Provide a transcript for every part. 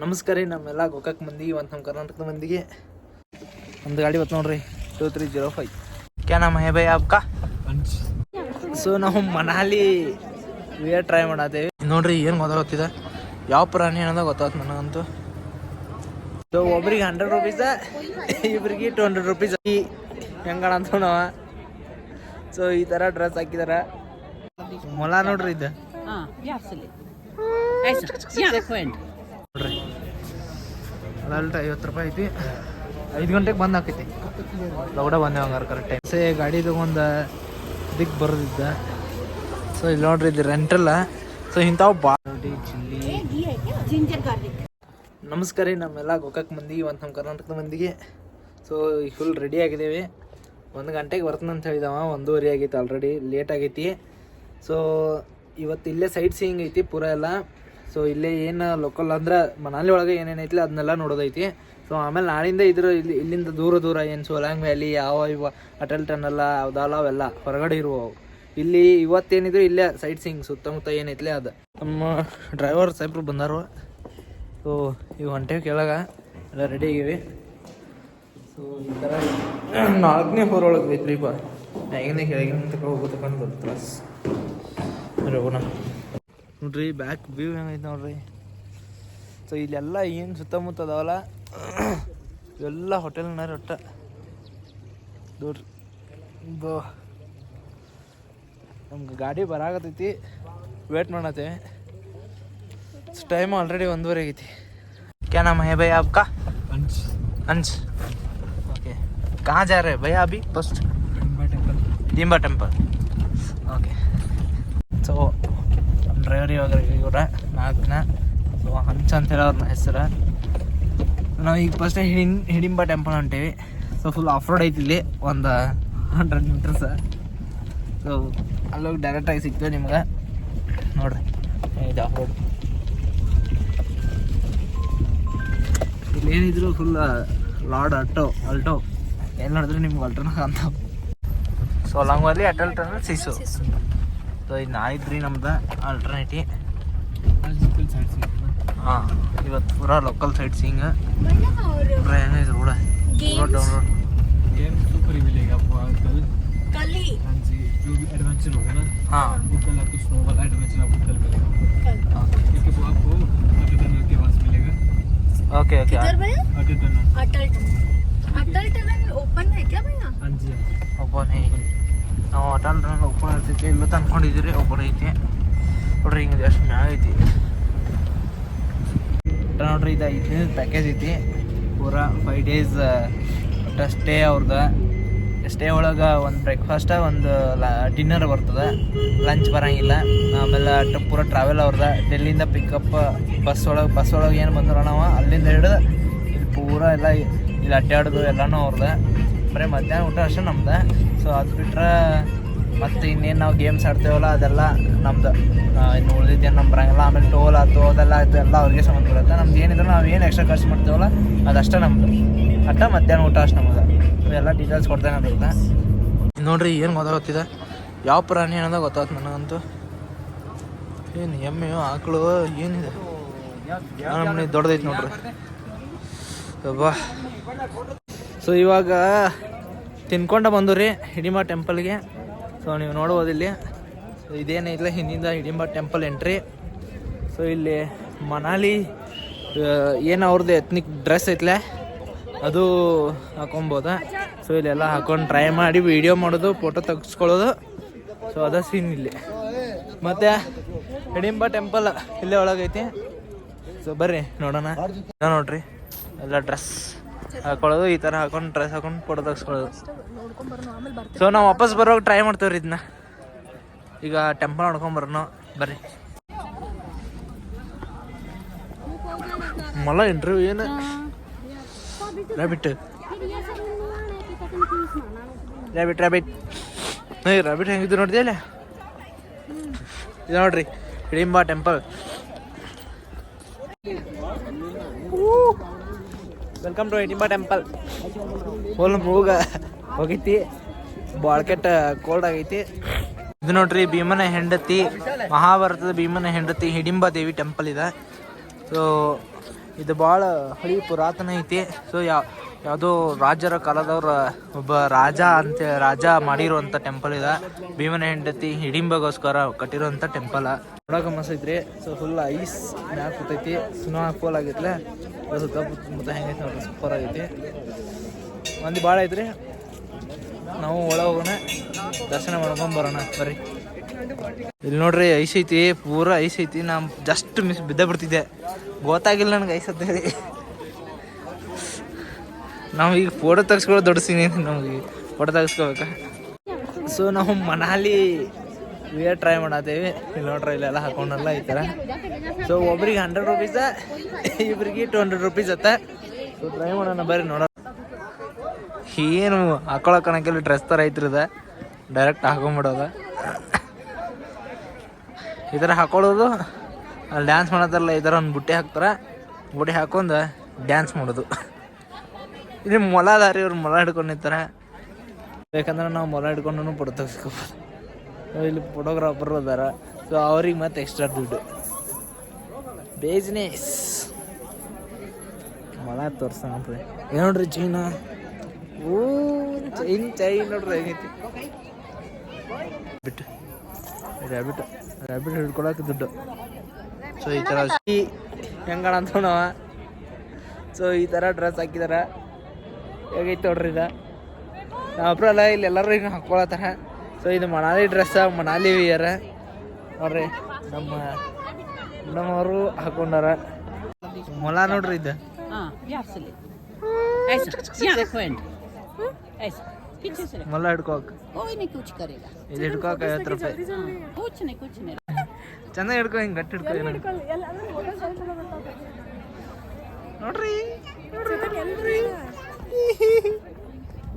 ನಮಸ್ಕಾರ ರೀ ನಮ್ಮೆಲ್ಲ ಗೋಕಾಕ್ ಮಂದಿ ಇವತ್ತು ನಮ್ಮ ಕರ್ನಾಟಕದ ಮಂದಿಗೆ ಒಂದು ಗಾಡಿ ಬತ್ತು ನೋಡ್ರಿ 2305 ಕ್ಯಾ ನಾಮ ಹೇ ಭೈ ಆಪ್ಕಾ ಸೊ ನಾವು ಮನಾಲಿ ವಿಯರ್ ಟ್ರೈ ಮಾಡತ್ತೇವೆ ನೋಡ್ರಿ ಏನು ಗೊತ್ತಾಗ್ತಿದೆ ಯಾವ ಪ್ರಾಣಿ ಅನ್ನೋದು ಗೊತ್ತಾಗ್ತು ನನಗಂತೂ ಸೊ ಒಬ್ರಿಗೆ 100 ರೂಪೀಸ ಇಬ್ರಿಗೆ 200 ರೂಪೀಸ್ ಹೆಂಗಣ ಅಂತ ನಾವ ಸೊ ಈ ಥರ ಡ್ರೆಸ್ ಹಾಕಿದಾರ ಮೊಲ ನೋಡ್ರಿ ಇದು ನೋಡ್ರಿ ಅದಲ್ಟ 50 ರೂಪಾಯಿ ಐತಿ 5 ಗಂಟೆಗೆ ಬಂದು ಹಾಕೈತಿ ಲೌಡ ಬಂದೇವ ಹಂಗಾರೆ ಕರೆಕ್ಟ್ ಟೈಮ್ ಸೇ ಗಾಡಿ ತಗೊಂಡು ಇದಕ್ಕೆ ಬರೋದಿದ್ದ ಸೊ ಇಲ್ಲಿ ನೋಡ್ರಿ ಇದು ರೆಂಟಲ್ಲ ಸೊ ಇಂಥವು ಬಾಡಿ ಚಿಲ್ಲಿ ನಮಸ್ಕಾರ ರೀ ನಮ್ಮೆಲ್ಲ ಗೋಕಾಕ್ ಮಂದಿ ಇವತ್ತು ನಮ್ಮ ಕರ್ನಾಟಕದ ಮಂದಿಗೆ ಸೊ ಫುಲ್ ರೆಡಿ ಆಗಿದ್ದೇವೆ 1 ಗಂಟೆಗೆ ಬರ್ತಂತ ಅಂತ ಹೇಳಿದವ 1:30 ಆಗೈತಿ ಆಲ್ರೆಡಿ ಲೇಟ್ ಆಗೈತಿ ಸೊ ಇವತ್ತು ಇಲ್ಲೇ ಸೈಟ್ ಸೀಯಿಂಗ್ ಐತಿ ಪೂರ ಎಲ್ಲ ಸೊ ಇಲ್ಲೇ ಏನು ಲೋಕಲ್ ಅಂದ್ರೆ ಮನಾಲಿ ಒಳಗೆ ಏನೇನೈತಿ ಅದನ್ನೆಲ್ಲ ನೋಡೋದೈತಿ ಸೊ ಆಮೇಲೆ ನಾಳಿಂದ ಇಲ್ಲಿಂದ ದೂರ ಏನು ಸೋಲಾಂಗ್ ವ್ಯಾಲಿ ಯಾವ ಇವ ಅಟಲ್ ಟನಲ್ಲ ಅವದಲ್ಲ ಅವೆಲ್ಲ ಹೊರಗಡೆ ಇರುವವು ಇಲ್ಲಿ ಇವತ್ತೇನಿದ್ರು ಇಲ್ಲೇ ಸೈಟ್ ಸೀಯಿಂಗ್ ಸುತ್ತಮುತ್ತ ಏನೈತಿ ಅದು ನಮ್ಮ ಡ್ರೈವರ್ ಸಾಹೇಬ್ರು ಬಂದಾರು ಸೊ ಇವು ಹೊಂಟೇವಿ ಕೆಳಗೆ ಎಲ್ಲ ರೆಡಿ ಆಗಿವಿ ಸೊ ಈ ಥರ 4ನೇ ಫ್ಲೋರ್ ಒಳಗೆ ಐತ್ರಿ ಬಾ ಮ್ಯಾಗಿನ ಕೆಳಗಿನ ತಕ ಹೋಗೋತಕ್ಕಂತ ದೊಡ್ಡ ತ್ರಾಸ್ ಹೋಗೋಣ ನೋಡ್ರಿ ಬ್ಯಾಕ್ ವ್ಯೂ ಹೆಂಗೈತೆ ನೋಡ್ರಿ ಸೊ ಇಲ್ಲೆಲ್ಲ ಏನು ಸುತ್ತಮುತ್ತ ಅದಾವಲ್ಲ ಇವೆಲ್ಲ ಹೋಟೆಲ್ನಾರ ಒಟ್ಟ ನೋಡ್ರಿ ನಮ್ಗೆ ಗಾಡಿ ಬರಾಕತ್ತೈತಿ ವೇಟ್ ಮಾಡತ್ತೇವೆ ಟೈಮ್ ಆಲ್ರೆಡಿ 1:30 ಆಗೈತಿ ಕ್ಯಾ ನಾಮ ಹೇ ಭೈ ಆಪ್ಕಾ अंश ओके कहाँ जा रहे हैं भैया अभी फर्स्ट डिंबा टेंपल ओके ಸೊ ಡ್ರೈವರಿ ಇವ್ರ 4 ದಿನ ಸೊ ಹಂಚ ಅಂತೇಳಿ ಅವ್ರನ್ನ ಹೆಸರು ನಾವು ಈಗ ಫಸ್ಟ್ ಹಿಡಿಂಬ ಟೆಂಪಲ್ ಹೊಂಟೇವಿ ಸೊ ಫುಲ್ ಆಫ್ ರೋಡ್ ಐತಿ ಇಲ್ಲಿ ಒಂದು 100 ಮೀಟರ್ಸ್ ಸೊ ಅಲ್ಲೋಗಿ ಡೈರೆಕ್ಟಾಗಿ ಸಿಗ್ತೇವೆ ನಿಮ್ಗೆ ನೋಡ್ರಿ ಇದು ಆಫ್ ರೋಡ್ ಇಲ್ಲಿ ಏನಿದ್ರು ಫುಲ್ ಲಾರ್ಡ್ ಅಲ್ಟೋ ಏನು ನೋಡಿದ್ರೆ ನಿಮ್ಗೆ ಅಲ್ಟೋನ ಅಂತ ಸೊ ಲಾಂಗ್ವಾಲಿ ಅಟಲ್ ಟನಲ್ ಸಿಸು ಸೊ ಇದು ನಾಳಿದ್ರಿ ನಮ್ದು ಆಲ್ಟರ್ನೇಟಿ ಹಾಂ ಇವತ್ತು ಪೂರಾ ಲೋಕಲ್ ಸೈಟ್ ಸೀಯಿಂಗ್ ಏನಿದ್ರು ಕೂಡ ಪೂರಾ ಡೌನ್ಲೋಡ್ गेम सुपर ही मिलेगा आपको कल ही हाँ जी जो भी एडवेंचर होगा ना हाँ वो कल आपको स्नो वाला एडवेंचर आपको कल मिलेगा इसके बाद आपको अटल टनल के पास मिलेगा ओके ओके किधर भैया अटल टनल ओपन है क्या भैया हाँ जी ओपन है ನಾವು ಅಟಲ್ ಟನಲ್ ಓಪನ್ ಇರ್ತೈತಿ ಇಲ್ಲ ತಂದ್ಕೊಂಡಿದ್ದೀರಿ ಓಪನ್ ಐತಿ ನೋಡ್ರಿ ಹಿಂಗೆ ಎಷ್ಟು ಮ್ಯಾಗ ಐತಿ ನೋಡ್ರಿ ಇದು 5 ದಿನದ ಪ್ಯಾಕೇಜ್ ಐತಿ ಪೂರಾ 5 ಡೇಸ್ ಒಟ್ಟು ಸ್ಟೇ ಅವ್ರದ್ದು ಸ್ಟೇ ಒಳಗೆ ಒಂದು ಬ್ರೇಕ್ಫಾಸ್ಟ್ ಒಂದು ಡಿನ್ನರ್ ಬರ್ತದೆ ಲಂಚ್ ಬರೋಂಗಿಲ್ಲ ಆಮೇಲೆ ಪೂರಾ ಟ್ರಾವೆಲ್ ಅವ್ರದ್ದು ಡೆಲ್ಲಿಯಿಂದ ಪಿಕಪ್ ಬಸ್ ಒಳಗೆ ಏನು ಬಂದ್ರೆ ನಾವು ಅಲ್ಲಿಂದ ಹಿಡಿದು ಇಲ್ಲಿ ಪೂರಾ ಎಲ್ಲ ಇಲ್ಲಿ ಅಡ್ಡಾಡೋದು ಎಲ್ಲನೂ ಅವ್ರದ್ದು ಬರೀ ಮಧ್ಯಾಹ್ನ ಊಟ ಅಷ್ಟೇ ನಮ್ದು ಸೊ ಅದು ಬಿಟ್ರೆ ಮತ್ತು ಇನ್ನೇನು ನಾವು ಗೇಮ್ಸ್ ಆಡ್ತೇವಲ್ಲ ಅದೆಲ್ಲ ನಮ್ದು ಇನ್ನು ಉಳಿದಿದ್ದೇನು ನಮ್ಗೆ ಬರೋಂಗಿಲ್ಲ ಆಮೇಲೆ ಟೋಲ್ ಆಯ್ತು ಅದೆಲ್ಲ ಆಯಿತು ಎಲ್ಲ ಅವ್ರಿಗೆ ಸಂಬಂಧ ಬರುತ್ತೆ ನಮ್ದು ಏನಿದ್ರು ನಾವು ಏನು ಎಕ್ಸ್ಟ್ರಾ ಖರ್ಚು ಮಾಡ್ತೇವಲ್ಲ ಅದಷ್ಟೇ ನಮ್ಮದು ಅಟ್ಟ ಮಧ್ಯಾಹ್ನ ಊಟ ಅಷ್ಟು ನಮ್ಮದು ಇವೆಲ್ಲ ಡೀಟೇಲ್ಸ್ ಕೊಡ್ತೇನೆ ಬರುತ್ತೆ ನೋಡ್ರಿ ಏನು ಗೊತ್ತಾಗ್ತಿದೆ ಯಾವ ಪ್ರಾಣಿ ಅನ್ನೋದು ಗೊತ್ತಾಗ್ತು ನನಗಂತೂ ಏನು ಎಮ್ಮೆಯೋ ಆಕಳು ಏನಿದೆ ನಮ್ಮನೆ ದೊಡ್ಡದೈತೆ ನೋಡ್ರಿ ಬಾ ಸೊ ಇವಾಗ ತಿನ್ಕೊಂಡು ಬಂದು ರೀ ಹಿಡಿಂಬ ಟೆಂಪಲ್ಗೆ ಸೊ ನೀವು ನೋಡ್ಬೋದು ಇಲ್ಲಿ ಸೊ ಇದೇನೈತಿಲ್ಲ ಹಿಂದಿಂದ ಹಿಡಿಂಬ ಟೆಂಪಲ್ ಎಂಟ್ರಿ ಸೊ ಇಲ್ಲಿ ಮನಾಲಿ ಏನು ಅವ್ರದ್ದು ಎತ್ನಿಕ್ ಡ್ರೆಸ್ ಐತ್ಲೆ ಅದು ಹಾಕೊಬೋದು ಸೊ ಇಲ್ಲೆಲ್ಲ ಹಾಕೊಂಡು ಟ್ರೈ ಮಾಡಿ ವೀಡಿಯೋ ಮಾಡೋದು ಫೋಟೋ ತೆಗೆಸ್ಕೊಳ್ಳೋದು ಸೊ ಅದ ಸೀನ್ ಇಲ್ಲಿ ಮತ್ತು ಹಿಡಿಂಬ ಟೆಂಪಲ್ ಇಲ್ಲೇ ಒಳಗೈತಿ ಸೊ ಬರ್ರಿ ನೋಡೋಣ ನೋಡ್ರಿ ಎಲ್ಲ ಡ್ರೆಸ್ ಹಾಕೊಳ್ಳೋದು ಈ ಥರ ಹಾಕೊಂಡು ಡ್ರೆಸ್ ಹಾಕೊಂಡು ಫೋಟೋ ತೆಗೆಸ್ಕೊಳ್ಳೋದು ಸೊ ನಾವು ವಾಪಸ್ ಬರೋವಾಗ ಟ್ರೈ ಮಾಡ್ತೇವ್ರಿ ಇದನ್ನ ಈಗ ಟೆಂಪಲ್ ನೋಡ್ಕೊಂಬರೋಣ ಬರ್ರಿ ಮಲ್ಲ ಇಂಟರ್ವ್ಯೂ ಏನು ರ್ಯಾಬಿಟ್ ರ್ಯಾಬಿಟ್ ಹೆಂಗಿದ್ದು ನೋಡಿದೆಯಲ್ಲ ಇದು ನೋಡ್ರಿ Hidimba temple welcome to Hidimba temple full ಮೂಗ ಹೋಗೈತಿ ಬಾಳ್ಕೆಟ್ ಕೋಲ್ಡ್ ಆಗೈತಿ ಇದು ನೋಡ್ರಿ ಭೀಮನ ಹೆಂಡತಿ ಮಹಾಭಾರತದ ಭೀಮನ ಹೆಂಡತಿ ಹಿಡಿಂಬ ದೇವಿ ಟೆಂಪಲ್ ಇದೆ ಸೊ ಇದು ಭಾಳ ಹಳಿ ಪುರಾತನ ಐತಿ. ಸೊ ಯಾವುದೋ ರಾಜರ ಕಾಲದವ್ರ ಒಬ್ಬ ರಾಜ ಮಾಡಿರುವಂಥ ಟೆಂಪಲ್ ಇದೆ. ಭೀಮನ ಹೆಂಡತಿ ಹಿಡಿಂಬಗೋಸ್ಕರ ಕಟ್ಟಿರುವಂಥ ಟೆಂಪಲ್. ನೋಡೋಕೆ ಮಸ್ತ್ ಐತ್ರಿ. ಸೊ ಫುಲ್ ಐಸ್ ಮ್ಯಾಗ ಕೂತೈತಿ. Snow fall ಆಗೈತ್ಲೆ. ಸುತ್ತ ಹೆಂಗೈತಿ ನೋಡ್ರಿ, ಸೂಪರ್ ಆಗೈತಿ. ಮಂದಿ ಭಾಳ ಐತ್ರಿ. ನಾವು ಒಳಗೆ ಹೋಗೋಣ, ದರ್ಶನ ಮಾಡ್ಕೊಂಡು ಬರೋಣ ಬರ್ರಿ. ಇಲ್ಲಿ ನೋಡ್ರಿ ಐಸ್ ಐತಿ, ಪೂರ ಐಸ್ ಐತಿ. ನಾ ಜಸ್ಟ್ ಬಿದ್ದ ಬಿಡ್ತಿದ್ದೆ, ಗೊತ್ತಾಗಿಲ್ಲ ನನಗೆ ಐಸ್ ಅಂತ ಹೇಳಿ. ನಾವು ಈಗ ಫೋಟೋ ತೆಗ್ಸ್ಕೊಳ್ಳೋ ದೊಡ್ಡ ಸೀನ್ ಐತಿ ನಮಗೆ, ಫೋಟೋ ತೆಗಿಸ್ಕೋಬೇಕಾ. ಸೊ ನಾವು ಮನಾಲಿ ವಿಯರ್ ಟ್ರೈ ಮಾಡತ್ತೇವಿ. ಇಲ್ಲಿ ನೋಡ್ರಿ ಇಲ್ಲೆಲ್ಲ ಹಾಕೊಂಡಲ್ಲ ಈ ಥರ. ಸೊ ಒಬ್ರಿಗೆ 100 ರೂಪೀಸ, ಇಬ್ರಿಗೆ 200 ರೂಪೀಸ್ ಅತ್ತ. ಸೊ ಟ್ರೈ ಮಾಡೋಣ ಬರ್ರಿ ನೋಡೋಣ. ಏನು ಹಾಕೊಳಕಣಕ್ಕೆಲ್ಲ ಡ್ರೆಸ್ ಥರ ಐತ್ರದ, ಡೈರೆಕ್ಟ್ ಹಾಕೊಂಬಿಡೋದ. ಈ ಥರ ಹಾಕೊಳ್ಳೋದು, ಅಲ್ಲಿ ಡ್ಯಾನ್ಸ್ ಮಾಡತ್ತಾರಲ್ಲ, ಈ ಥರ ಒಂದು ಬುಟ್ಟಿ ಹಾಕ್ತಾರೆ. ಬುಟ್ಟಿ ಹಾಕೊಂಡು ಡ್ಯಾನ್ಸ್ ಮಾಡೋದು. ಇಲ್ಲಿ ಮೊಲ ಅದಾರಿ, ಇವ್ರು ಮೊಲ ಹಿಡ್ಕೊಂಡಿರ್ತಾರೆ. ಬೇಕಂದ್ರೆ ನಾವು ಮೊಲ ಹಿಡ್ಕೊಂಡು ಫೋಟೋ ತೆಗಿಸ್ಕೋಬೋದು. ಇಲ್ಲಿ ಫೋಟೋಗ್ರಾಫರ್ ಅದಾರ. ಸೊ ಅವ್ರಿಗೆ ಮತ್ತೆ ಎಕ್ಸ್ಟ್ರಾ ದುಡ್ಡು. ಬಿಸ್ನೆಸ್ ಮೊಲ ತೋರ್ಸೋಣ್ರಿ. ನೋಡ್ರಿ ಚೈನಾ, ಚೈನ್ ನೋಡ್ರಿ ಹೇಗೈತಿ. ರ್ಯಾಬಿಟ್ ಹಿಡ್ಕೊಳಕ್ಕೆ ದುಡ್ಡು. ಸೊ ಈ ಥರ ಹೆಂಗಣ ಅಂತ ನಾವ. ಸೊ ಈ ಥರ ಡ್ರೆಸ್ ಹಾಕಿದಾರ, ಹೇಗೈತೆ ನೋಡ್ರಿ ಇದು. ನಾವೊಬ್ರಲ್ಲ, ಇಲ್ಲಿ ಎಲ್ಲರೂ ಹಿಂಗೆ ಹಾಕ್ಕೊಳತ್ತಾರ. ಸೊ ಇದು ಮನಾಲಿ ಡ್ರೆಸ್, ಮನಾಲಿ ವಿಯರ್ ನೋಡ್ರಿ. ನಮ್ಮವರು ಹಾಕೊಂಡಾರ. ಮೊಲ ನೋಡ್ರಿ ಇದು. ಮೊಲ ಹಿಡ್ಕೋಕ್ ಇದು ಹಿಡ್ಕೋಕ್ 50 ರೂಪಾಯಿ. ಚೆನ್ನಾಗಿ ಹಿಡ್ಕೊ, ಹಿಂಗೆ ಗಟ್ಟಿ ಹಿಡ್ಕೊ. ನೋಡ್ರಿ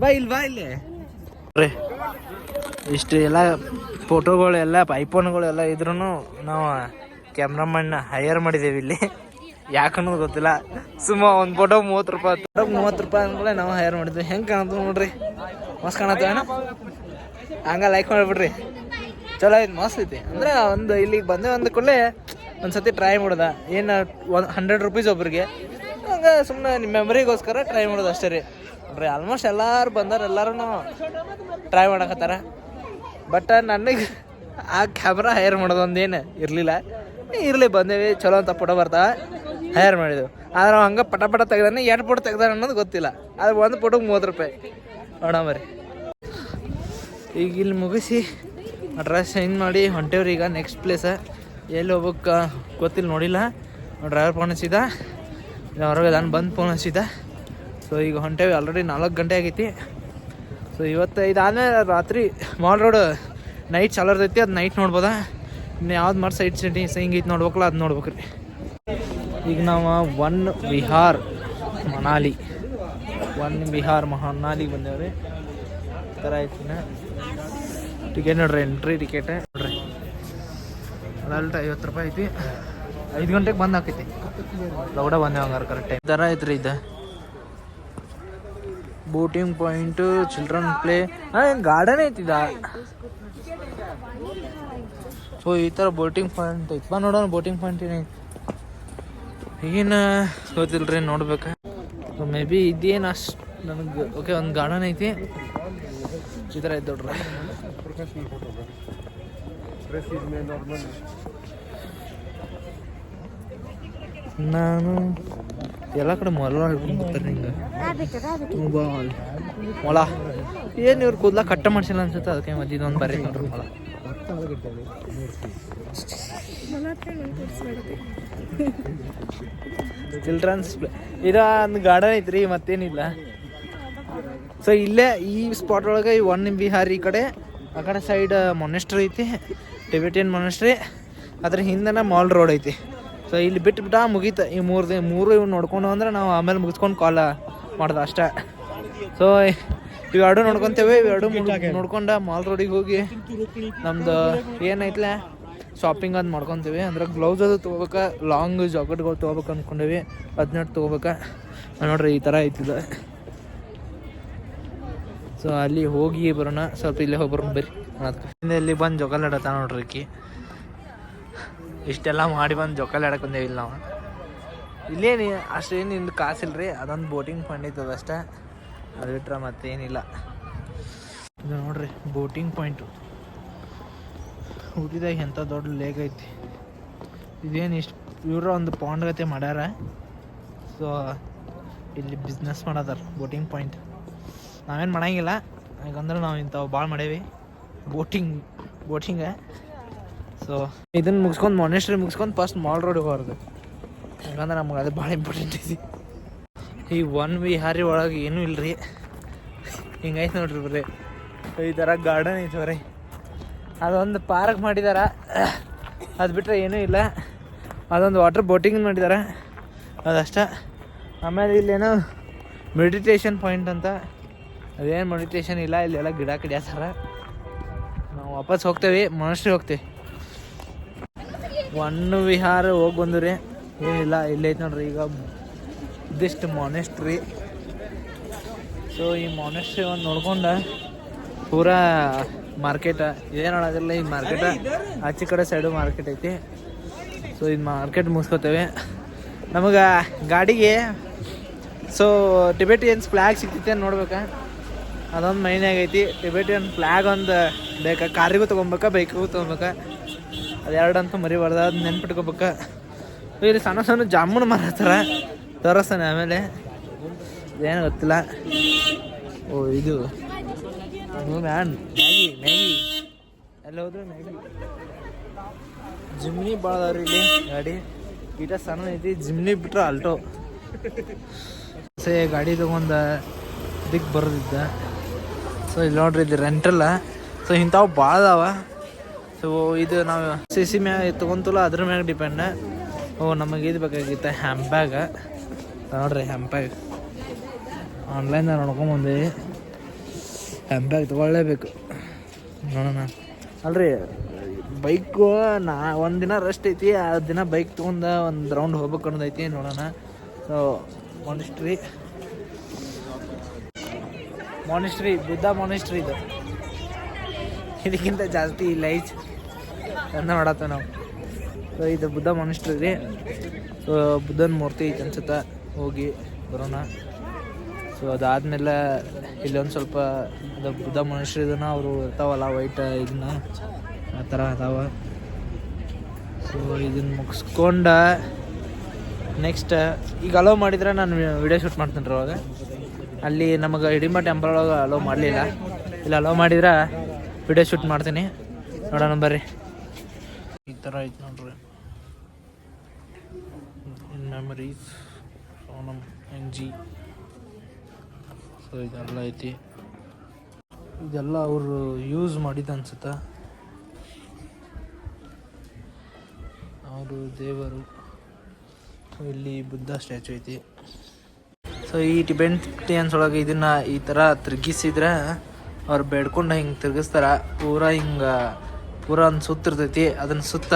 ಬಾ ಇಲ್ಲಿ ಇಷ್ಟು ಎಲ್ಲ ಫೋಟೋಗಳೆಲ್ಲ ಐಫೋನ್ಗಳೆಲ್ಲ ಇದ್ರೂ ನಾವು ಕ್ಯಾಮ್ರಾಮನ್ನ ಹೈಯರ್ ಮಾಡಿದ್ದೇವೆ ಇಲ್ಲಿ. ಯಾಕನ್ನೋದು ಗೊತ್ತಿಲ್ಲ. ಸುಮ್ಮ ಒಂದು ಫೋಟೋ 30 ರೂಪಾಯಿ, 30 ರೂಪಾಯಿ ಅಂದ್ಮೇಲೆ ನಾವು ಹೈಯರ್ ಮಾಡಿದ್ವಿ. ಹೆಂಗೆ ಕಾಣತ್ತವ ನೋಡ್ರಿ, ಮಸ್ತ್ ಕಾಣತ್ತವೇನ. ಹಂಗೆ ಲೈಕ್ ಮಾಡಿಬಿಡ್ರಿ. ಚಲೋ ಐತಿ, ಮಸ್ತ್ ಐತಿ. ಅಂದ್ರೆ ಒಂದು ಇಲ್ಲಿಗೆ ಬಂದೆ ಒಂದು ಕೂಡಲೇ ಒಂದು ಸತಿ ಟ್ರೈ ಮಾಡೋದ. ಏನು 100 ರೂಪೀಸ್ ಒಬ್ರಿಗೆ, ಹಂಗೆ ಸುಮ್ಮನೆ ನಿಮ್ಮ ಮೆಮರಿಗೋಸ್ಕರ ಟ್ರೈ ಮಾಡೋದು ಅಷ್ಟೇ ರೀ. ನೋಡ್ರಿ ಆಲ್ಮೋಸ್ಟ್ ಎಲ್ಲರೂ ಬಂದಾರ, ಎಲ್ಲರೂ ಟ್ರೈ ಮಾಡಕತ್ತಾರ. ಬಟ್ ನನಗೆ ಆ ಕ್ಯಾಮ್ರಾ ಹೈಯರ್ ಮಾಡೋದು ಒಂದೇನು ಇರಲಿಲ್ಲ. ಇರಲಿ ಬಂದೇವಿ, ಚಲೋ ಅಂತ ಫೋಟೋ ಬರ್ತಾವೆ, ಹೈಯರ್ ಮಾಡಿದೆವು. ಆದ್ರೆ ಹಂಗೆ ಪಟ ತೆಗ್ದಾನೆ, 2 ಫೋಟೋ ತೆಗ್ದಾನೆ ಅನ್ನೋದು ಗೊತ್ತಿಲ್ಲ. ಅದು ಒಂದು ಫೋಟೋಗೆ 30 ರೂಪಾಯಿ ನೋಡ ಮರಿ. ಈಗ ಇಲ್ಲಿ ಮುಗಿಸಿ ಡ್ರೆಸ್ ಚೇಂಜ್ ಮಾಡಿ ಹೊಂಟೇವ್ರಿ. ಈಗ ನೆಕ್ಸ್ಟ್ ಪ್ಲೇಸ ಎಲ್ಲಿ ಹೋಗ್ಬೇಕು ಗೊತ್ತಿಲ್ಲ, ನೋಡಿಲ್ಲ. ಡ್ರೈವರ್ ಫೋನ್ ಹಚ್ಚಿದ, ಹೊರಗೆ ನಾನು ಬಂದು ಫೋನ್ ಹಚ್ಚಿದ. ಸೊ ಈಗ ಹೊಂಟೇವಿ. ಆಲ್ರೆಡಿ 4 ಗಂಟೆ ಆಗೈತಿ. ಸೊ ಇವತ್ತು ಇದಾದ್ಮೇಲೆ ರಾತ್ರಿ ಮಾಲ್ ರೋಡ್ ನೈಟ್ ಚಾಲು ಇರ್ತೈತಿ, ಅದು ನೈಟ್ ನೋಡ್ಬೋದಾ. ಇನ್ನು ಯಾವ್ದು ಮಾಡಿ ಸೈಡ್ ಹಿಂಗೆ ಐತೆ ನೋಡ್ಬೇಕಲ್ಲ, ಅದು ನೋಡ್ಬೇಕು ರೀ. ಈಗ ನಾವು ಒನ್ ವಿಹಾರ್ ಮನಾಲಿಗೆ ಬಂದೇವ್ರಿ. ಈ ಥರ ಐತಿನ ಟಿಕೆಟ್ ನೋಡ್ರಿ, ಎಂಟ್ರಿ ಟಿಕೆಟ್ ನೋಡ್ರಿ. ಅಡಲ್ಟ್ 50 ರೂಪಾಯಿ ಐತಿ. 5 ಗಂಟೆಗೆ ಬಂದು ಹಾಕೈತಿ. ಲೌಡ ಬಂದೇವೆ ಹಂಗಾರೆ ಕರೆಕ್ಟ್ ಟೈಮ್. ಈ ಥರ ಐತ್ರಿ ಇದು boating point, children play, garden ಐತಿದ. ಸೊ ಈ ಥರ ಬೋಟಿಂಗ್ ಪಾಯಿಂಟ್ ಐತಿ. ಬಾ ನೋಡೋಣ ಬೋಟಿಂಗ್ ಪಾಯಿಂಟ್ ಏನೈತಿ. ಈಗೇನು ಗೊತ್ತಿಲ್ರಿ, ನೋಡ್ಬೇಕು. ಸೊ ಮೇ ಬಿ ಇದೇನು ಅಷ್ಟು ನನಗೆ ಓಕೆ. ಒಂದು ಗಾರ್ಡನ್ ಐತಿ, ಈ ಥರ ಐತೆ ನೋಡ್ರಿ. ನಾನು ಎಲ್ಲ ಕಡೆ ಮೊಲ ಹಿಡ್ಕೊಂಡು ಬರ್ತಾರೆ ಹಿಂಗೆ. ಮೊಲ ಏನು ಇವ್ರು ಕೂದಲ ಕಟ್ಟ ಮಾಡಿಸಿಲ್ಲ ಅನ್ಸುತ್ತೆ, ಅದಕ್ಕೆ ಮದ್ದು ಇದೊಂದು ಬರೀ ನೋಡ್ರಿ ಮೊಲ. ಚಿಲ್ಡ್ರನ್ಸ್ ಇದು ಒಂದು ಗಾರ್ಡನ್ ಐತ್ರಿ, ಮತ್ತೇನಿಲ್ಲ. ಸೊ ಇಲ್ಲೇ ಈ ಸ್ಪಾಟ್ ಒಳಗೆ ಈ ಒನ್ ವಿಹಾರ್ ಈ ಕಡೆ, ಆ ಕಡೆ ಸೈಡ್ ಮೊನೆಸ್ಟ್ರಿ ಐತಿ, ಟಿಬೆಟಿಯನ್ ಮೊನೆಸ್ಟ್ರಿ. ಅದ್ರ ಹಿಂದೆನ ಮಾಲ್ ರೋಡ್ ಐತಿ. ಸೊ ಇಲ್ಲಿ ಬಿಟ್ಬಿಟ್ಟ ಮುಗೀತು. ಈ ಮೂರು ಇವು ನೋಡ್ಕೊಂಡು ಅಂದ್ರೆ ನಾವು ಆಮೇಲೆ ಮುಗಿಸ್ಕೊಂಡು ಕಾಲ್ ಮಾಡ್ದೆ ಅಷ್ಟೇ. ಸೊ ಇವೆರಡು ನೋಡ್ಕೊತೇವೆ. ಇವೆರಡು ನೋಡ್ಕೊಂಡು ಮಾಲ್ ರೋಡಿಗೆ ಹೋಗಿ ನಮ್ದು ಏನೈತ್ಲೆ ಶಾಪಿಂಗ್ ಅದು ಮಾಡ್ಕೊತೀವಿ. ಅಂದ್ರೆ ಗ್ಲೌಸ್ ಅದು ತೊಗೋಬೇಕು, ಲಾಂಗ್ ಜಾಕೆಟ್ಗಳು ತೊಗೋಬೇಕು ಅಂದ್ಕೊಂಡೇವಿ. 18 ತೊಗೋಬೇಕು ನೋಡ್ರಿ. ಈ ಥರ ಐತಿದೆ. ಸೊ ಅಲ್ಲಿ ಹೋಗಿ ಬರೋಣ, ಸ್ವಲ್ಪ ಇಲ್ಲೇ ಹೋಗಿ ಬರೋಣ ಬರ್ರಿ. ಅದಕ್ಕೆ ಇಲ್ಲಿ ಬಂದು ಜೋಕಾಲಿ ಆಡತ್ತ ನೋಡ್ರಿ. ಇಷ್ಟೆಲ್ಲ ಮಾಡಿ ಬಂದು ಜೋಕಾಲಿ ಆಡಕ್ಕೆ ಬಂದೇವಿಲ್ಲ ನಾವು. ಇಲ್ಲೇನು ಅಷ್ಟೇನು ಇಲ್ಲಿ ಕಾಸಿಲ್ಲ ರೀ, ಅದೊಂದು ಬೋಟಿಂಗ್ ಪಾಯಿಂಟ್ ಐತದ ಅಷ್ಟೇ, ಅದು ಬಿಟ್ರೆ ಮತ್ತೇನಿಲ್ಲ. ಇದು ನೋಡ್ರಿ ಬೋಟಿಂಗ್ ಪಾಯಿಂಟು. ಊಟಿದಾಗ ಎಂಥ ದೊಡ್ಡ ಲೇಕ್ ಐತಿ. ಇದೇನು ಇಷ್ಟು ಇವ್ರ ಒಂದು ಪಾಂಡ್ ಗತೆ ಮಾಡ್ಯಾರ. ಸೊ ಇಲ್ಲಿ ಬಿಸ್ನೆಸ್ ಮಾಡದಾರ ಬೋಟಿಂಗ್ ಪಾಯಿಂಟ್. ನಾವೇನು ಮಾಡಂಗಿಲ್ಲ, ಯಾಕಂದ್ರೆ ನಾವು ಇಂಥವು ಭಾಳ ಮಾಡೇವಿ ಬೋಟಿಂಗ. ಸೊ ಇದನ್ನು ಮುಗಿಸ್ಕೊಂಡು ಮೊನೆಸ್ಟ್ರಿ ಮುಗಿಸ್ಕೊಂಡು ಫಸ್ಟ್ ಮಾಲ್ ರೋಡ್ ಹೋಗೋದು, ಯಾಕಂದ್ರೆ ನಮ್ಗೆ ಅದು ಭಾಳ ಇಂಪಾರ್ಟೆಂಟ್ ಐತಿ. ಈ ಒನ್ ವಿಹಾರಿ ಒಳಗೆ ಏನೂ ಇಲ್ಲ ರೀ, ಹಿಂಗೈತೆ ನೋಡ್ರಿ ಬರ್ರಿ. ಈ ಥರ ಗಾರ್ಡನ್ ಐತೆ ಬರ್ರಿ, ಅದೊಂದು ಪಾರ್ಕ್ ಮಾಡಿದಾರ, ಅದು ಬಿಟ್ಟರೆ ಏನೂ ಇಲ್ಲ. ಅದೊಂದು ವಾಟರ್ ಬೋಟಿಂಗ್ ಮಾಡಿದ್ದಾರೆ, ಅದಷ್ಟೇ. ಆಮೇಲೆ ಇಲ್ಲೇನೋ ಮೆಡಿಟೇಷನ್ ಪಾಯಿಂಟ್ ಅಂತ, ಅದೇನು ಮೆಡಿಟೇಷನ್ ಇಲ್ಲ, ಇಲ್ಲೆಲ್ಲ ಗಿಡ ಕಡಿಯಾತಾರ. ನಾವು ವಾಪಸ್ ಹೋಗ್ತೇವೆ, ಮೊನೆಸ್ಟ್ರಿ ಹೋಗ್ತೇವೆ. ಒನ್ ವಿಹಾರ ಹೋಗಿ ಬಂದು ರೀ, ಏನಿಲ್ಲ ಇಲ್ಲೈತೆ ನೋಡ್ರಿ ಈಗ ಇದಿಷ್ಟು ಮೊನೆಸ್ಟ್ರಿ. ಸೊ ಈ ಮೊನೆಸ್ಟ್ರಿ ಒಂದು ನೋಡ್ಕೊಂಡು ಪೂರಾ ಮಾರ್ಕೆಟ ಇದೇ ನೋಡೋದಿಲ್ಲ. ಈ ಮಾರ್ಕೆಟ ಆಚೆ ಕಡೆ ಸೈಡು ಮಾರ್ಕೆಟ್ ಐತಿ. ಸೊ ಇದು ಮಾರ್ಕೆಟ್ ಮುಗಿಸ್ಕೋತೇವೆ. ನಮಗೆ ಗಾಡಿಗೆ ಸೊ ಟಿಬೆಟಿಯನ್ಸ್ ಫ್ಲ್ಯಾಗ್ ಸಿಗ್ತೈತೆ ನೋಡ್ಬೇಕಾ, ಅದೊಂದು ಮೈನ್ ಆಗೈತಿ. ಟಿಬೆಟಿಯನ್ ಫ್ಲ್ಯಾಗ್ ಒಂದು ಬೇಕಾ, ಕಾರಿಗೂ ತೊಗೊಬೇಕಾ ಬೈಕಿಗೂ ತೊಗೊಬೇಕಾ, ಅದೆರಡಂತೂ ಮರಿಬಾರ್ದು, ಅದು ನೆನ್ಪಿಟ್ಕೋಬೇಕಾ. ಇಲ್ಲಿ ಸಣ್ಣ ಸಣ್ಣ ಜಾಮೂನು ಮಾರತ್ತಾರ, ತೋರಿಸ್ತಾನೆ ಆಮೇಲೆ, ಏನು ಗೊತ್ತಿಲ್ಲ. ಓ ಇದು ಮ್ಯಾನ್ ಮ್ಯಾಗಿ ಎಲ್ಲ ಹೋದ್ರೆ ಮ್ಯಾಗಿ. ಜಿಮ್ನಿ ಭಾಳ ಅದಾವ್ರಿ ಇಲ್ಲಿ ಗಾಡಿ, ಈಟ ಸಣ್ಣ ಐತಿ. ಜಿಮ್ನಿ ಬಿಟ್ರೆ ಆಲ್ಟೋ ಗಾಡಿ ತೊಗೊಂಡು ಇದಕ್ಕೆ ಬರೋದಿದ್ದ. ಸೊ ಇಲ್ಲಿ ನೋಡ್ರಿ ಇದು ರೆಂಟಲ್ಲ. ಸೊ ಇಂಥವು ಭಾಳ ಅದಾವ. ಸೊ ಇದು ನಾವು ಸಿ ಮ್ಯಾಗ ತೊಗೊಂತಲ್ಲ, ಅದ್ರ ಮ್ಯಾಗ ಡಿಪೆಂಡ. ನಮಗೆ ಇದು ಬೇಕಾಗಿತ್ತು ಹ್ಯಾಂಬ್ಯಾಗ, ನೋಡ್ರಿ ಹ್ಯಾಂಬ್ಯಾಗ್ ಆನ್ಲೈನ್ದಾಗ ನೋಡ್ಕೊಂಬಂದೇವಿ. ಹ್ಯಾಂಬ್ಯಾಗ್ ತೊಗೊಳ್ಳೇಬೇಕು, ನೋಡೋಣ. ಅಲ್ರಿ ಬೈಕು ಒಂದಿನ ರೆಸ್ಟ್ ಐತಿ, ಆ ದಿನ ಬೈಕ್ ತೊಗೊಂಡು ಒಂದು ರೌಂಡ್ ಹೋಗ್ಬೇಕು ಅನ್ನೋದೈತಿ, ನೋಡೋಣ. ಸೊ ಮಾನಿಸ್ಟ್ರಿ ಬುದ್ಧ ಮಾನಿಸ್ಟ್ರಿ ಇದು, ಇದಕ್ಕಿಂತ ಜಾಸ್ತಿ ಇಲ್ಲ ಐತಿ ಚಂದ ಮಾಡತ್ತೇವೆ ನಾವು. ಸೊ ಇದು ಬುದ್ಧ ಮಾನಿಸ್ಟ್ರಿ ರೀ. ಸೊ ಬುದ್ಧನ ಮೂರ್ತಿ ಐತೆ ಅನ್ಸುತ್ತೆ, ಹೋಗಿ ಬರೋಣ. ಸೊ ಅದಾದಮೇಲೆ ಇಲ್ಲೊಂದು ಸ್ವಲ್ಪ ಅದು ಬುದ್ಧ ಮಾನಿಸ್ಟ್ರಿ ಇದನ್ನ ಅವರು ಇರ್ತಾವಲ್ಲ ವೈಟ್ ಇದನ್ನ ಆ ಥರ ಅದಾವ. ಸೊ ಇದನ್ನು ಮುಗಿಸ್ಕೊಂಡು ನೆಕ್ಸ್ಟ್ ಈಗ ಅಲೋ ಮಾಡಿದ್ರೆ ನಾನು ವಿಡಿಯೋ ಶೂಟ್ ಮಾಡ್ತೀನಿ ರೀ. ಅವಾಗ ಅಲ್ಲಿ ನಮಗೆ ಹಿಡಿಂಬ ಟೆಂಪಲ್ ಒಳಗೆ ಅಲೋ ಮಾಡಲಿಲ್ಲ, ಇಲ್ಲ ಅಲೋ ಮಾಡಿದ್ರೆ ವಿಡಿಯೋ ಶೂಟ್ ಮಾಡ್ತೀನಿ, ನೋಡೋಣ ಬರ್ರಿ. ಈ ಥರ ಐತೆ ನೋಡ್ರಿ ಇನ್ ಮೆಮರೀಸ್ ಸೋನಮ್ NG. ಸೊ ಇದೆಲ್ಲ ಐತಿ, ಇದೆಲ್ಲ ಅವರು ಯೂಸ್ ಮಾಡಿದ್ದು ಅನ್ಸುತ್ತೆ, ಅವರು ದೇವರು. ಸೊ ಇಲ್ಲಿ ಬುದ್ಧ ಸ್ಟ್ಯಾಚು ಐತಿ. ಸೊ ಈ ಟಿಬೆಟಿಯನ್ಸ್ ಒಳಗೆ ಇದನ್ನು ಈ ಥರ ತಿರ್ಗಿಸಿದ್ರೆ ಅವ್ರು ಬೇಡ್ಕೊಂಡು ಹಿಂಗೆ ತಿರ್ಗಿಸ್ತಾರೆ. ಪೂರ ಒಂದು ಸುತ್ತಿರ್ತೈತಿ, ಅದನ್ನು ಸುತ್ತ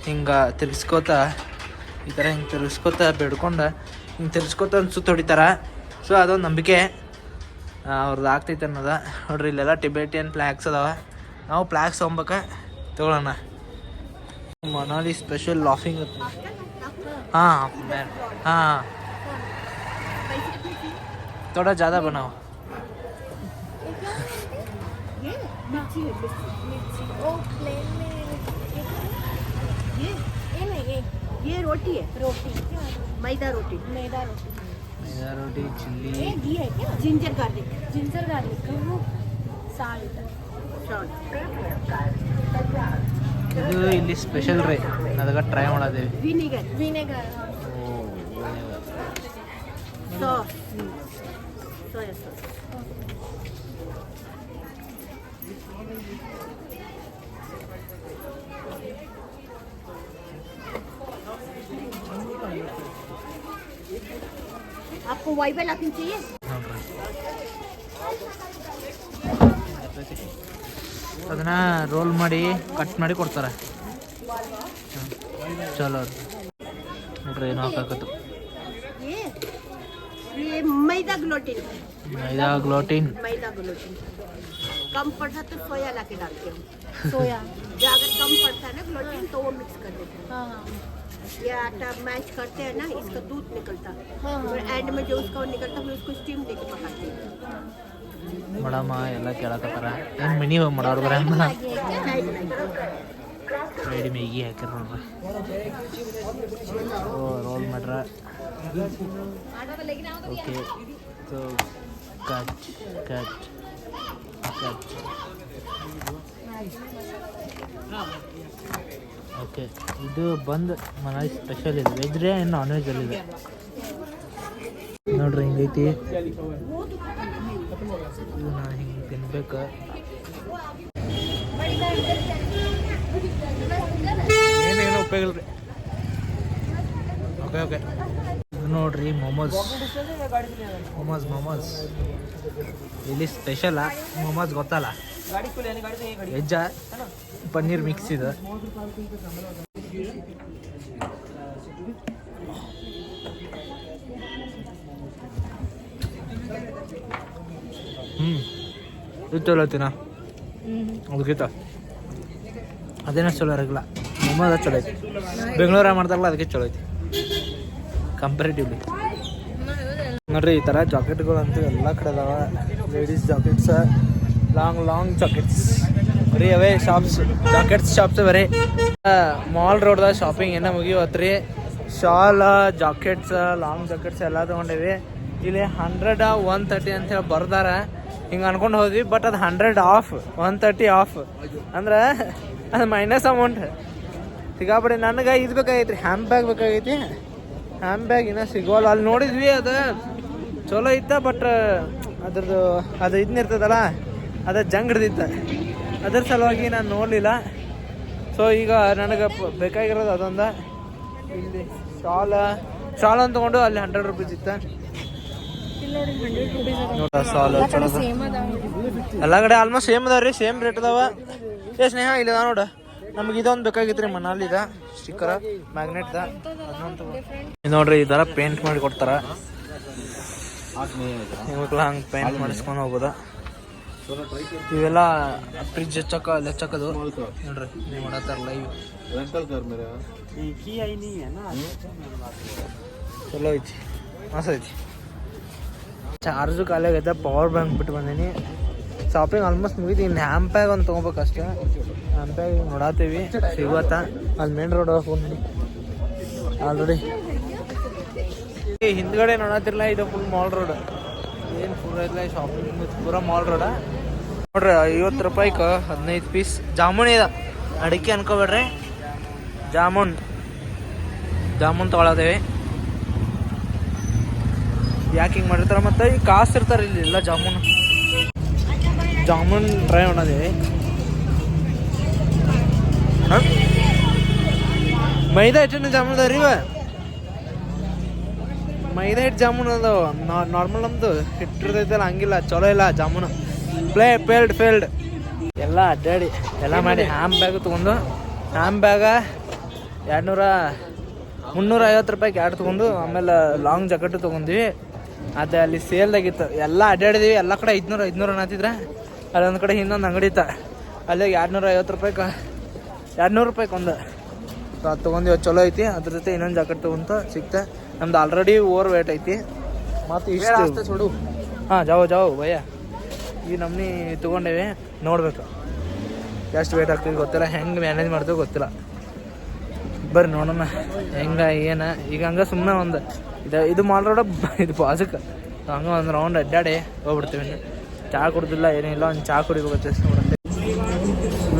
ಹಿಂಗೆ ತಿರ್ಗಿಸ್ಕೋತ ಈ ಥರ ಹಿಂಗೆ ತಿರ್ಗಿಸ್ಕೋತ ಬೇಡ್ಕೊಂಡು ಹಿಂಗೆ ತಿರ್ಗಿಸ್ಕೋತ ಒಂದು ಸುತ್ತ ಹೊಡಿತಾರೆ. ಸೊ ಅದೊಂದು ನಂಬಿಕೆ ಅವ್ರದ್ದು ಆಗ್ತೈತೆ ಅನ್ನೋದ. ನೋಡ್ರಿ ಇಲ್ಲೆಲ್ಲ ಟಿಬೆಟಿಯನ್ ಫ್ಲ್ಯಾಗ್ಸ್ ಅದಾವ. ನಾವು ಫ್ಲ್ಯಾಗ್ಸ್ ತೊಗೊಬೇಕಾ ತೊಗೊಳ್ಳೋಣ. ಮನಾಲಿ ಸ್ಪೆಷಲ್ ಲಾಫಿಂಗ್ हाँ हाँ थोड़ा ज़्यादा बनाओ. ये रोटी है, मैदा रोटी चिल्ली, घी है क्या, जिंजर गार्लिक साल्ट. ಇದು ಇಲ್ಲಿ ಸ್ಪೆಷಲ್ ರೀ, ಅದಕ್ಕೆ ಟ್ರೈ ಮಾಡೋದೇವಿ. Vinegar sauce, soya sauce. आपको वाइबल लाफिंग चाहिए? ಅದನ್ನ ರೋಲ್ ಮಾಡಿ ಕಟ್ ಮಾಡಿ ಕೊಡ್ತಾರೆ. ಚಲೋ ನೋಡ್ರಿ ಏನು ಹಾಕಾಕತ್ತು. मैदा ग्लूटेन कम पड़ता तो सोया ला के डालते हैं. सोया अगर कम पड़ता है ना ग्लूटेन तो वो मिक्स कर देते हैं. ये आटा मैश करते हैं ना, इसका दूध निकलता है और एंड में जो उसका निकलता है उसको स्टीम देके पकाते हैं। ಮಾಡಮ್ಮ ಎಲ್ಲ ಕೇಳಕತ್ತಾರ ಏನು ಮಿನಿ ಮಾಡೋರು ಬರ ರೆಡಿ ಮೇಗಿ ಹಾಕಿರ ನೋಡ್ರಿ ಓ ರೋಲ್ ಮಾಡ್ರ okay so cut cut cut okay ಇದು ಬಂದು ಮನಾಲಿ ಸ್ಪೆಷಲ್ ಇದೆ ವೆಜ್ ರೇ ಏನು ನಾನ್ ವೆಜ್ ಅಲ್ಲಿದೆ ನೋಡ್ರಿ ಹಿಂಗೈತಿ ಇದು ನಾ ಹಿಂಗೆ ತಿನ್ಬೇಕು ಏನೇನು ಉಪಯೋಗ ಇಲ್ರಿ ಓಕೆ ಓಕೆ ಇದು ನೋಡ್ರಿ ಮೊಮೋಸ್ ಮೊಮೋಸ್ ಮೊಮೋಸ್ ಇಲ್ಲಿ ಸ್ಪೆಷಲ ಮೊಮೋಸ್ ಗೊತ್ತಲ್ಲ ವೆಜ್ಜ ಪನ್ನೀರ್ ಮಿಕ್ಸ್ ಇದೆ ಇದು ಚಲೋ ಐತಿನ ಅದಕ್ಕಿಂತ ಅದೇನೋ ಚಲೋ ಇರಲ್ಲ ಮೊಮ್ಮದ ಚಲೋ ಐತಿ ಬೆಂಗಳೂರಾಗ ಮಾಡ್ತಾರಲ್ಲ ಅದಕ್ಕೆ ಚಲೋ ಐತಿ ಕಂಪೇರಿಟಿವ್ಲಿ ನೋಡ್ರಿ ಈ ಥರ ಜಾಕೆಟ್ಗಳು ಅಂತೂ ಎಲ್ಲ ಕಡೆ ಅದಾವ ಲೇಡೀಸ್ ಜಾಕೆಟ್ಸ್ ಲಾಂಗ್ ಜಾಕೆಟ್ಸ್ ಬರೀ ಅವೇ ಶಾಪ್ಸ್ ಜಾಕೆಟ್ಸ್ ಶಾಪ್ಸ್ ಬರೀ ಮಾಲ್ ರೋಡ್ದಾಗ ಶಾಪಿಂಗ್ ಏನೋ ಮುಗಿವತ್ರಿ ಶಾಲ ಜಾಕೆಟ್ಸ್ ಲಾಂಗ್ ಜಾಕೆಟ್ಸ್ ಎಲ್ಲ ತೊಗೊಂಡೇವಿ ಇಲ್ಲಿ 100 130 ಅಂತ ಹೇಳಿ ಬರ್ದಾರ ಹಿಂಗೆ ಅನ್ಕೊಂಡು ಹೋದ್ವಿ ಬಟ್ ಅದು 100 ಆಫ್ 130 ಆಫ್ ಅಂದ್ರೆ ಅದು ಮೈನಸ್ ಅಮೌಂಟ್ ಸಿಗಾಬಿಡಿ ನನಗೆ ಇದು ಬೇಕಾಗೈತಿ ರೀ ಹ್ಯಾಂಡ್ ಬ್ಯಾಗ್ ಬೇಕಾಗೈತಿ ಹ್ಯಾಂಡ್ ಬ್ಯಾಗ್ ಇನ್ನೂ ಸಿಗೋಲ್ಲ ಅಲ್ಲಿ ನೋಡಿದ್ವಿ ಅದು ಚಲೋ ಇತ್ತ ಬಟ್ ಅದ್ರದ್ದು ಅದು ಇದನ್ನಿರ್ತದಲ್ಲ ಅದು ಜಂಗ್ ಹಿಡ್ದಿತ್ತ ಅದ್ರ ಸಲುವಾಗಿ ನಾನು ನೋಡಲಿಲ್ಲ ಸೊ ಈಗ ನನಗೆ ಬೇಕಾಗಿರೋದು ಅದೊಂದು ಇಲ್ಲಿ ಶಾಲ್ ಅಂತ ತೊಗೊಂಡು ಅಲ್ಲಿ 100 ರೂಪೀಸ್ ಇತ್ತು ಎಲ್ಲ ಕಡೆ ಆಲ್ಮೋಸ್ಟ್ ಸೇಮ್ ಅದಾವ ರೀ ಸೇಮ್ ರೇಟ್ ಅದಾವ ಸ್ನೇಹ ಇಲ್ಲ ನೋಡ ನಮ್ಗೆ ಇದೊಂದು ಬೇಕಾಗಿತ್ತು ರೀ ಮನಾಲಿದ ಸ್ಟಿಕ್ಕರ್ ಮ್ಯಾಗ್ನೆಟ್ದ ಅದನ್ನೊಂದು ನೋಡ್ರಿ ಈ ಥರ ಪೇಂಟ್ ಮಾಡಿ ಕೊಡ್ತಾರ ನಿಮಗೆಲ್ಲ ಹಂಗೆ ಪೇಂಟ್ ಮಾಡಿಸ್ಕೊಂಡು ಹೋಗೋದ ಇವೆಲ್ಲ ಫ್ರಿಜ್ ಲೆಚ್ಚಕ್ಕದು ನೋಡ್ರಿ ನೀವು ಮಾಡತ್ತಾರ ಲೈವ್ ಚಲೋ ಐತಿ ಮಸ್ತ್ ಐತಿ ಚಾರ್ಜು ಖಾಲಿ ಆಗೈತೆ ಪವರ್ ಬ್ಯಾಂಕ್ ಬಿಟ್ಟು ಬಂದೀನಿ ಶಾಪಿಂಗ್ ಆಲ್ಮೋಸ್ಟ್ ಮುಗಿದು ಇನ್ನು ಹ್ಯಾಂಡ್ ಬ್ಯಾಗ್ ಒಂದು ತೊಗೋಬೇಕು ಅಷ್ಟೇ ಹ್ಯಾಂಡ್ ಬ್ಯಾಗ್ ನೋಡತ್ತೀವಿ ಸಿಗುತ್ತ ಅಲ್ಲಿ ಮೇನ್ ರೋಡ್ ಹೋಗಿ ಆಲ್ರೆಡಿ ಹಿಂದ್ಗಡೆ ನೋಡತ್ತಿರಲ್ಲ ಇದು ಫುಲ್ ಮಾಲ್ ರೋಡ್ ಏನು ಫುಲ್ ಐತಲ್ಲ ಶಾಪಿಂಗ್ ಪೂರ ಮಾಲ್ ರೋಡ ನೋಡ್ರಿ 50 ರೂಪಾಯಿಗೆ 15 ಪೀಸ್ ಜಾಮೂನ್ ಇದೆ ಅಡಿಕೆ ಅನ್ಕೋಬೇಡ್ರಿ ಜಾಮೂನ್ ತೊಗೊಳದೇವಿ ಯಾಕೆ ಹಿಂಗೆ ಮಾಡಿರ್ತಾರೆ ಮತ್ತು ಈ ಕಾಸು ಇರ್ತಾರೆ ಇಲ್ಲಿ ಎಲ್ಲ ಜಾಮೂನ್ ಟ್ರೈ ಮಾಡೋದೇವಿ ಹಾಂ ಮೈದಾ ಹಿಟ್ಟಿನ ಜಾಮೂನ್ ಅದಾವ ರೀ ಮೈದಾ ಹಿಟ್ಟು ಜಾಮೂನ್ ಅದಾವ ನಾರ್ಮಲ್ ನಮ್ದು ಹಿಟ್ಟಿರ್ತೈತಲ್ಲ ಹಂಗಿಲ್ಲ ಚಲೋ ಇಲ್ಲ ಜಾಮೂನು ಫೇಲ್ಡ್ ಎಲ್ಲ ಅಡ್ಡಾಡಿ ಎಲ್ಲ ಮಾಡಿ ಹ್ಯಾಂಡ್ ಬ್ಯಾಗ್ ತೊಗೊಂಡು ಹ್ಯಾಂಡ್ ಬ್ಯಾಗ 350 ರೂಪಾಯಿಗೆ 2 ತೊಗೊಂಡು ಆಮೇಲೆ ಲಾಂಗ್ ಜಾಕೆಟ್ ತೊಗೊಂಡ್ವಿ ಅದು ಅಲ್ಲಿ ಸೇಲ್ದಾಗಿತ್ತು ಎಲ್ಲ ಅಡ್ಡಾಡಿದ್ವಿ ಎಲ್ಲ ಕಡೆ 500 ಅನ್ನತ್ತಿದ್ರೆ ಅಲ್ಲೊಂದು ಕಡೆ ಇನ್ನೊಂದು ಅಂಗಡಿ ಇತ್ತು ಅಲ್ಲಿ 250 ರೂಪಾಯಿಗೆ 200 ರೂಪಾಯಿಗೆ ಒಂದು ಅದು ತೊಗೊಂಡಿವಿ ಚಲೋ ಐತಿ ಅದ್ರ ಜೊತೆ ಇನ್ನೊಂದು ಜಾಕೆಟ್ ತೊಗೊಂತ ಸಿಕ್ತೆ ನಮ್ದು ಆಲ್ರೆಡಿ ಓವರ್ ವೇಟ್ ಐತಿ ಮತ್ತು ಇಷ್ಟು ಚೂಡು ಹಾಂ ಜಾವು ಭಯ್ಯ ಈ ನಮ್ನಿ ತೊಗೊಂಡೇವಿ ನೋಡ್ಬೇಕು ಎಷ್ಟು ವೇಟ್ ಆಗ್ತೀವಿ ಗೊತ್ತಿಲ್ಲ ಹೆಂಗೆ ಮ್ಯಾನೇಜ್ ಮಾಡ್ತೀವಿ ಗೊತ್ತಿಲ್ಲ ಬರ್ರಿ ನೋಡೋಣ ಹೆಂಗೆ ಏನು ಈಗ ಹಂಗೆ ಸುಮ್ಮನೆ ಒಂದು ಇದು ಮಾಲ್ ರೋಡ ಇದು ಬಾಜಕ್ಕೆ ಹಂಗೆ ಒಂದು ರೌಂಡ್ ಅಡ್ಡಾಡಿ ಹೋಗ್ಬಿಡ್ತೀವಿ ಚಹಾ ಕುಡ್ದಿಲ್ಲ ಏನಿಲ್ಲ ಒಂದು ಚಹಾ ಕುಡಿಬೇಕು ಚೆಸ್ಟ್ ನೋಡುತ್ತೆ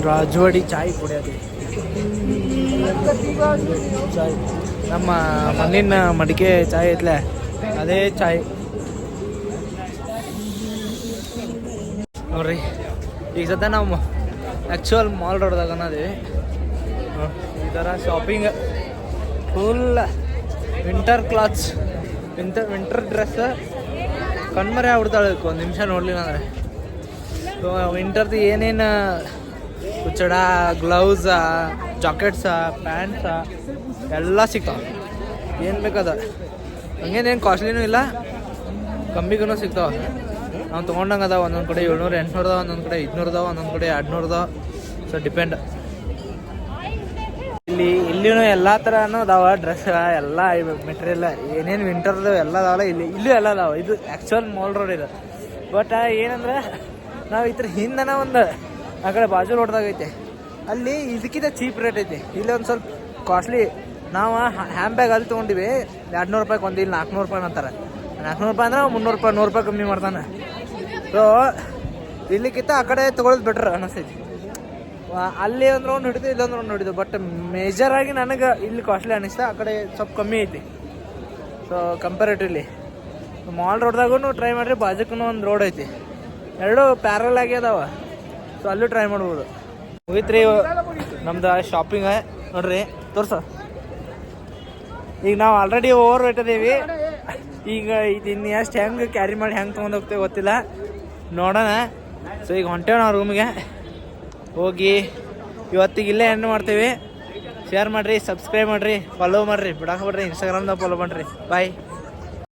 ರಾಜವಾಡಿ ಚಾಯ್ ಕುಡಿಯೋದು ಚಾಯ್ ನಮ್ಮ ಮಣ್ಣಿನ ಮಡಿಕೆ ಚಾಯ್ ಐತ್ಲೆ ಅದೇ ಚಾಯ್ ನೋಡ್ರಿ ಈಗ ಸದ್ಯ ನಾವು ಆ್ಯಕ್ಚುಯಲ್ ಮಾಲ್ ರೋಡ್ದಾಗ ಅನ್ನೋದೀವಿ ಈ ಥರ shopping full winter clothes winter dress ಕಣ್ಮರೆ ಆಗ್ಬಿಡ್ತಾಳೆ ಒಂದು ನಿಮಿಷ ನೋಡಲಿಲ್ಲ ಅಂದರೆ ವಿಂಟರ್ದು ಏನೇನು ಹುಚ್ಚಡ ಗ್ಲೌಸ ಜಾಕೆಟ್ಸ ಪ್ಯಾಂಟ್ಸ ಎಲ್ಲ ಸಿಗ್ತಾವೆ ಏನು ಬೇಕದ ಹಂಗೇನೇನು ಕಾಸ್ಟ್ಲಿನೂ ಇಲ್ಲ ಕಮ್ಮಿಗೂ ಸಿಗ್ತಾವೆ ನಾವು ತೊಗೊಂಡಂಗೆ ಅದಾವ ಒಂದೊಂದು ಕಡೆ 700 800 ಒಂದೊಂದು ಕಡೆ 500 ಒಂದೊಂದು ಕಡೆ 200 ಸೊ ಡಿಪೆಂಡ್ ಇಲ್ಲಿ ಇಲ್ಲಿನೂ ಎಲ್ಲ ಥರನೂ ಅದಾವ ಡ್ರೆಸ್ ಎಲ್ಲ ಮೆಟೀರಿಯಲ್ ಏನೇನು ವಿಂಟರ್ದು ಎಲ್ಲ ಅದಾವಲ್ಲ ಇಲ್ಲೂ ಎಲ್ಲ ಅದಾವ. ಇದು ಆ್ಯಕ್ಚುಯಲ್ ಮಾಲ್ ರೋಡ್ ಇದು. ಬಟ್ ಏನಂದ್ರೆ ನಾವು ಈ ಥರ ಹಿಂದನ ಒಂದು ಆ ಕಡೆ ಬಾಜು ರೋಡ್ದಾಗ ಐತೆ, ಅಲ್ಲಿ ಇದಕ್ಕಿಂತ ಚೀಪ್ ರೇಟ್ ಐತಿ. ಇಲ್ಲಿ ಒಂದು ಸ್ವಲ್ಪ ಕಾಸ್ಟ್ಲಿ. ನಾವು ಹ್ಯಾಂಡ್ ಬ್ಯಾಗ್ ಅಲ್ಲಿ ತೊಗೊಂಡಿವಿ 200 ರೂಪಾಯಿ ಒಂದು, ಇಲ್ಲಿ 400 ರೂಪಾಯಿ ಅಂತಾರೆ. 400 ರೂಪಾಯಿ ಅಂದ್ರೆ 300 ರೂಪಾಯಿ 100 ರೂಪಾಯಿ ಕಮ್ಮಿ ಮಾಡ್ತಾನೆ. ಸೊ ಇಲ್ಲಿಕ್ಕಿಂತ ಆ ಕಡೆ ತೊಗೊಳೋದು ಬೆಟ್ರ್ ಅನಿಸ್ತೈತಿ. ಅಲ್ಲಿ ಅಂದ್ರೆ ಒಂದು ಹಿಡಿದು ಇಲ್ಲೊಂದ್ರೆ ಒಂದು ಹಿಡಿದು. ಬಟ್ ಮೇಜರಾಗಿ ನನಗೆ ಇಲ್ಲಿ ಕಾಸ್ಟ್ಲಿ ಅನ್ನಿಸ್ತಾ, ಆ ಕಡೆ ಸ್ವಲ್ಪ ಕಮ್ಮಿ ಐತಿ. ಸೊ ಕಂಪೇರೇಟಿವ್ಲಿ ಮಾಲ್ ರೋಡ್ದಾಗೂ ಟ್ರೈ ಮಾಡಿರಿ, ಬಾಜುಕ್ಕೂ ಒಂದು ರೋಡ್ ಐತಿ, ಎರಡು ಪ್ಯಾರಲ್ ಆಗಿ ಅದಾವ. ಸೊ ಅಲ್ಲೂ ಟ್ರೈ ಮಾಡ್ಬೋದು. ಮುಗಿತ್ರಿ ನಮ್ದು ಶಾಪಿಂಗ್ ನೋಡ್ರಿ, ತೋರ್ಸ. ಈಗ ನಾವು ಆಲ್ರೆಡಿ ಓವರ್ ವೇಟ್ ಅದೀವಿ. ಈಗ ಇದು ಇನ್ನು ಎಷ್ಟು ಹೆಂಗೆ ಕ್ಯಾರಿ ಮಾಡಿ ಹೆಂಗೆ ತೊಗೊಂಡೋಗ್ತೇವೆ ಗೊತ್ತಿಲ್ಲ, ನೋಡೋಣ. ಸೊ ಈಗ ಹೊಂಟೇವೆ ನಾವು ರೂಮಿಗೆ. ಹೋಗಿ ಇವತ್ತಿಗೆ ಇಲ್ಲೇ ಎಂಡ್ ಮಾಡ್ತೀವಿ. ಶೇರ್ ಮಾಡಿರಿ, ಸಬ್ಸ್ಕ್ರೈಬ್ ಮಾಡಿರಿ, ಫಾಲೋ ಮಾಡಿರಿ, ಬಿಡಾಕ ಬಿಡ್ರಿ, ಇನ್ಸ್ಟಾಗ್ರಾಮ್ದಾಗ ಫಾಲೋ ಮಾಡಿರಿ. ಬಾಯ್.